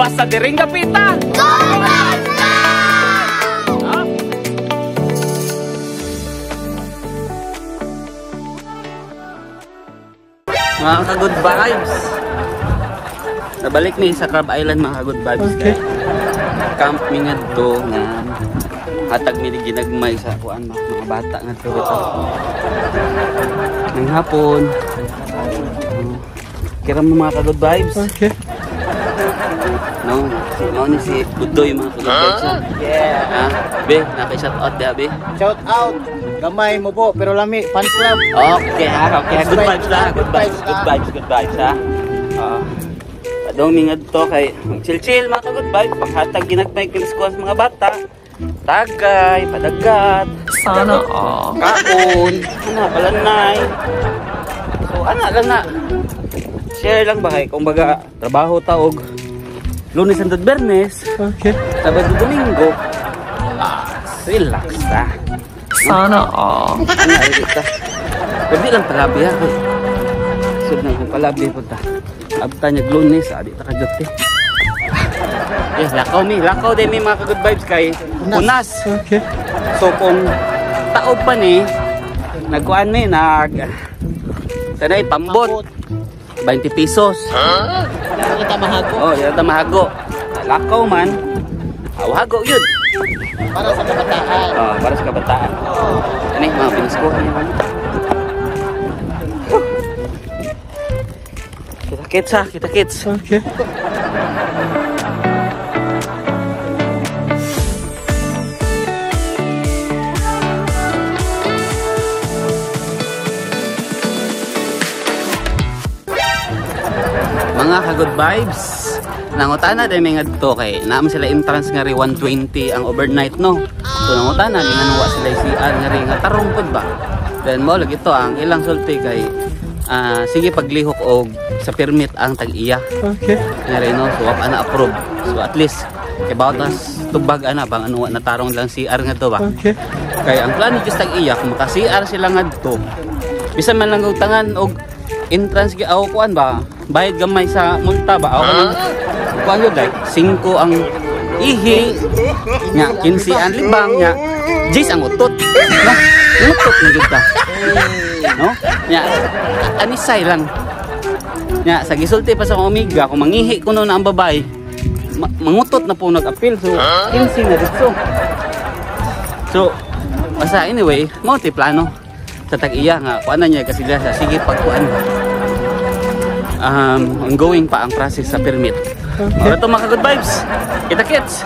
gawas sa diring gapita. Mga ka-good vibes, nabalik ni sa Crab Island mga ka-good vibes. Okay. Camp mi nga do nga hatag mi ginagmay sa kuan mga bata nga to dito. Ng hapon. Kira mo mga ka-good vibes. Okay. No, ni si Budoy mga ka-good vibes. Yeah. Ha? Be, naki-shout out dia, be. Shout out. Gamay mo po, pero lami, fans club. Okay ha, okay. Good vibes ha, good vibes, good vibes, good vibes ha. Padong mingad to kay chill-chill mga ka-good vibes. Paghatag ginagmay kiniskuhan sa mga bata. Tagay, padagat. Sana kaon, ana palanay. So ana lang na. Share lang ba kay kung baga trabaho taog Lunes hangtod Biyernes. Okay. Sabado Domingo. Relax ta. Sana ano kita. Pwede lang palabi ha. Sud na kung palabi po ta. Abta niya Lunes, adi ta ka-duty. Yes, lakaw din may mga ka-good vibes kay Unas. Okay. So kung taob pa ni nagkuan mi tanay pambot 20 pesos. Kita mahago. Oh, kita mahago. Lakaw man. Hago yun. Para sa kabataan. Para sa kabataan. Ini mga piniskuhan niya. Kita-kits ha, kita-kits. Okay. Mga ka-good vibes, nangutana din may nga dito kay naam sila entrance nga ri 120 ang overnight no. So nangutana di nga nuwa sila CR nga ri nga tarong pud ba. Then mo lagi to ang ilang sulti kay sige paglihok og sa permit ang tag-iya. Okay. Nga ri no, so ana approve. So at least kay bawtas tubag ana bang ano na tarong lang CR nga to ba. Okay. Kay ang plano just tag-iya kung maka CR sila nga dito. Bisan man lang og tangan og entrance gi aw kuan ba bayad gamay sa multa ba aw kuan yun like 5 ang ihi nya 15 ang libang nya 10 ang utot no utot na gid ta no nya anisay lang nya sa gisulti pa sa Omega kung mangihi kuno na ang babae mangutot na po nag-appeal so 15 na dito so basta anyway mo ti plano sa tag-iya nga kuan na niya kasi sa sige pagkuan ongoing pa ang process sa permit. Okay. Ito mga good vibes. Kita-kits.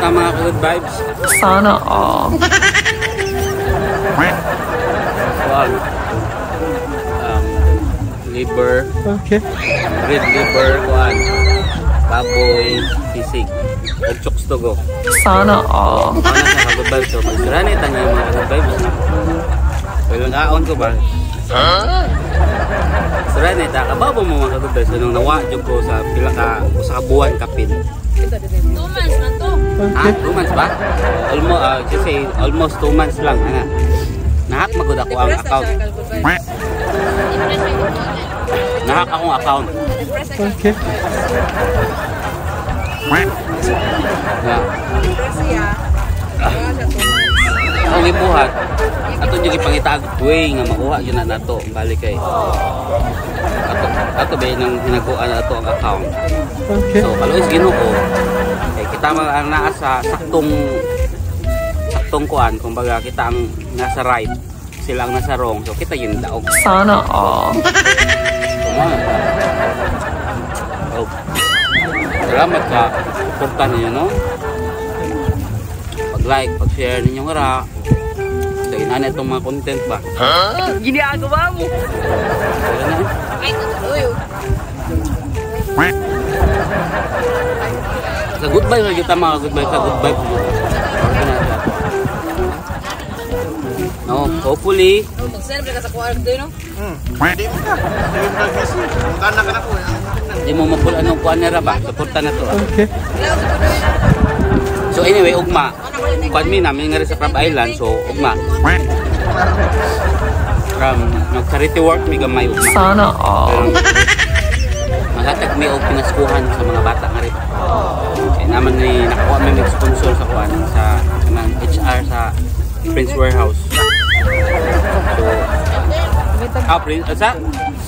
Mga good vibes. Sana liver. Okay. Red liver kuan. Baboy, sisig. Ug chokes togo. Sana Ano sa good vibes so magsurani tanga mga good vibes. Walang aon ko ba? Surani ta kababo mo mga good vibes nung nawa jud ko sa pila ka usa ka buwan kapin. 2 months na to. Okay. 2 months ba? Almost 2 months lang. Nahak magod ako ang account. Nahak akong account. Okay. Ang ibuhat. Ato yung ipangitag way nga makuha yun na nato. Balik kay. Ato ba nang hinaguan ato ang account. Okay. So kaluis Ginoo kay kita ang naa sa saktong kuan kumbaga kita ang nasa right sila ang nasa wrong so kita yun daog sana salamat ka suportahan ninyo no pag-like, pag-share ninyo nga ra sa inanin itong mga content ba giniagawa mo ay tutuloy Sa good vibes lagi kita mga good vibes sa good vibes. No, hopefully. Mag-celebrate ka sa kwarto, no? Pwede mo ka. Pwede mo nag-busy. Mukana ka na ko. Di mo mapul anong kuan nila ba? Suporta na to. Okay. So anyway, ugma. Kuan mi namin nga rin sa Crab Island. So ugma. Nag-charity work mi gamay ugma. Sana all. Maghatag mi og pinaskuhan sa mga bata nga rin. Kaya naman ni nakuha mi mag-sponsor sa kuan sa kanang HR sa Prince Warehouse. So Prince asa?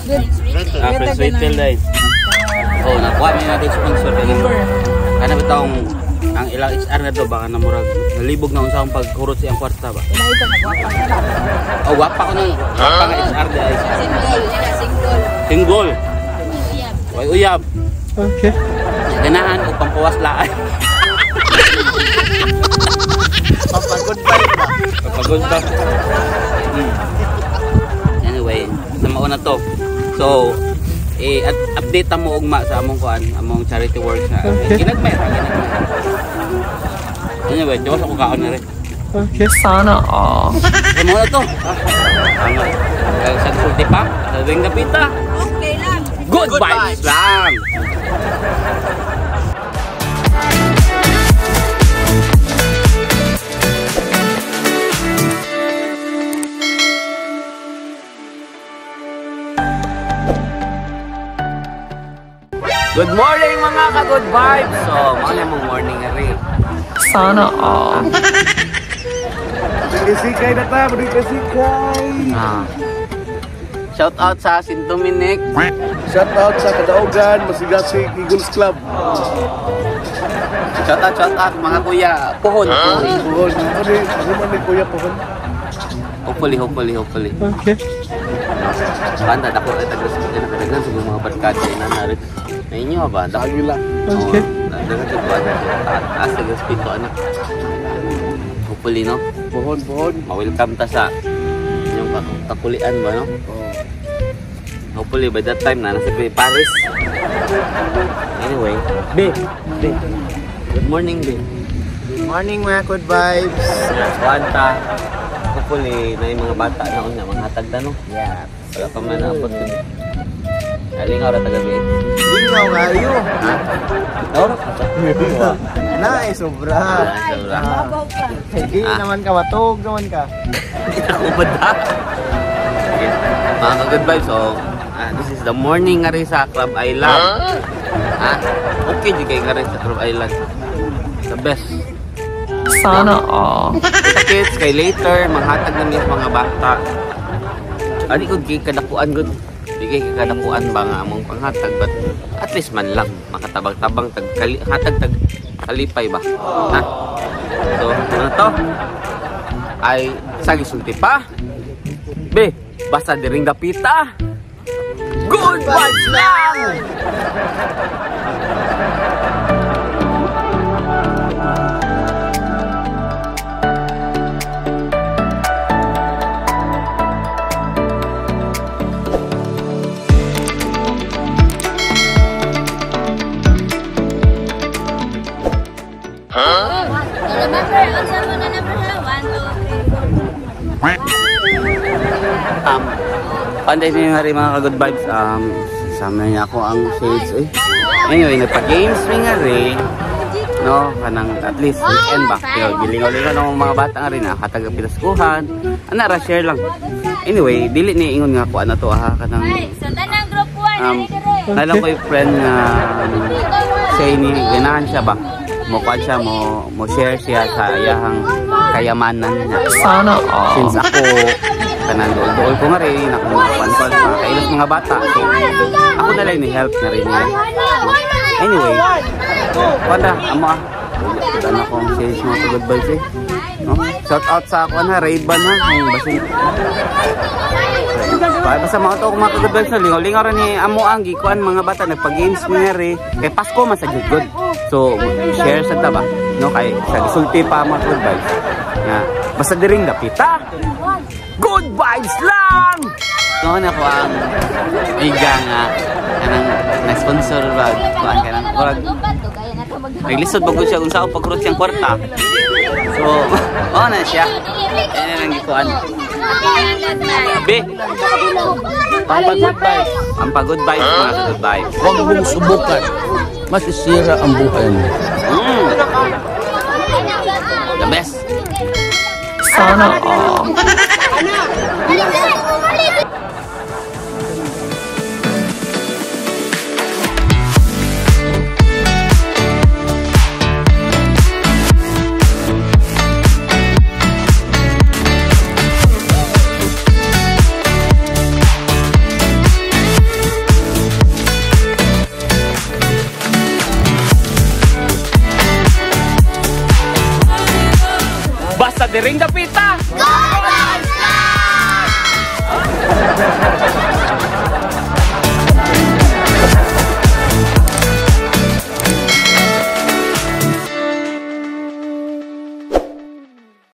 Prince Retail dahil. Oh, nakuha mi natin sponsor kana bitong ang ilang HR na to baka namurag nalibog na unsahong pagkurot sa iyang kwarta ba. Oh, wapa ko nung wapa nga HR dahil. Single. Way uyab. Okay. Ganahan o pampawas laay. Papagod vibe ba? Papagod ba? Anyway, sa mauna to. So, update mo ugma sa among kuan, among charity work na. Okay. Ginagmay. Anyway, diwas ako kaon na rin. Okay. Sana all. Sa mauna to. Sa sulti pa, sa ring napita. Okay lang. Good vibes lang. Good morning mga ka-good vibes! So, mga mong morning nga rin. Sana all. Kasikay na ta. Kasikay. Shout out sa St. Dominic. Shout out sa Kadaugan, Masigasig Eagles Club. Shout out mga kuya. Puhon. Puhon. Ano man ni Kuya Puhon? Hopefully. Okay. Banda, dako ay tagas-tagas na kadaghan sa mga barkada na narin. Na inyo ba? Dagila. Okay. Dagat sa banda. Taas sa gaspito anak. Hopefully, no? Puhon. Ma-welcome ta sa inyong kakulian ba, no? Hopefully, by that time na nasa Paris. Anyway, B. Good morning, B. Morning mga good vibes. Wanta. Hopefully, na yung mga bata na una, mga hatag na, no? Yeah. Wala pa man naabot ko. Aling araw tagabi. Lingaw nga iyo. Ha? No? Na, sobra. Babaw ka. Hindi naman ka, matog naman ka. Ako ba da? Mga ka-good vibes, so, this is the morning nga rin sa Crab Island. Okay, di kayo nga rin sa Crab Island. The best. Sana all. Sa kids, kay later, manghatag na niya mga bata. Ani ko, di kadakuan good. Di kay kadakuan ba nga among panghatag, but at least man lang, makatabang-tabang, hatag kalipay ba? Ha? So, ano to? Ay, sagisulti pa? Be, basta diring dapita. Good vibes lang! Panday niyo nga rin mga ka-good vibes. Sama niya ako ang shades eh. Anyway, nagpa-games nga rin. No, kanang at least weekend ba. Pero gilingaw-lingaw ng mga bata nga rin. Hatag ang pinaskuhan. Anara, share lang. Anyway, dili ni ingon nga ako ano to ha. Kanang alam ko yung friend nga say ni ganahan siya ba. Mukuan siya, mo share siya sa iyahang kayamanan niya. Sana all. Since ako kanang dool ko nga rin, ako mga kailos mga bata. So, ako na lang ni-help na rin niya. Anyway, wala, amo dan akong sales mo sa good vibes eh. No? Shout out sa ako na, Ray-Ban ha. Basin. Basta mga ito kung mga good vibes na, lingaw-lingaw rin ni amo ang gikuan mga bata, nagpa-games mo nga rin. Kaya Pasko man sa good. So, share sa taba. No? Kaya sa gisulti pa mga good vibes. Basta diring dapita. Good vibes lang! Noon ako ang iga nga kanang nag-sponsor ba kuan kanang kurag Naglisod bagod siya kung saan pag-root siyang kwarta. So, na siya. Yan ang gikuan. B. Pampagod vibes. Ang pagod vibes, mga good vibes. Huwag mong subukan. Masisira ang buhay mo. The best. Sana all. Basta diring dapita! Go!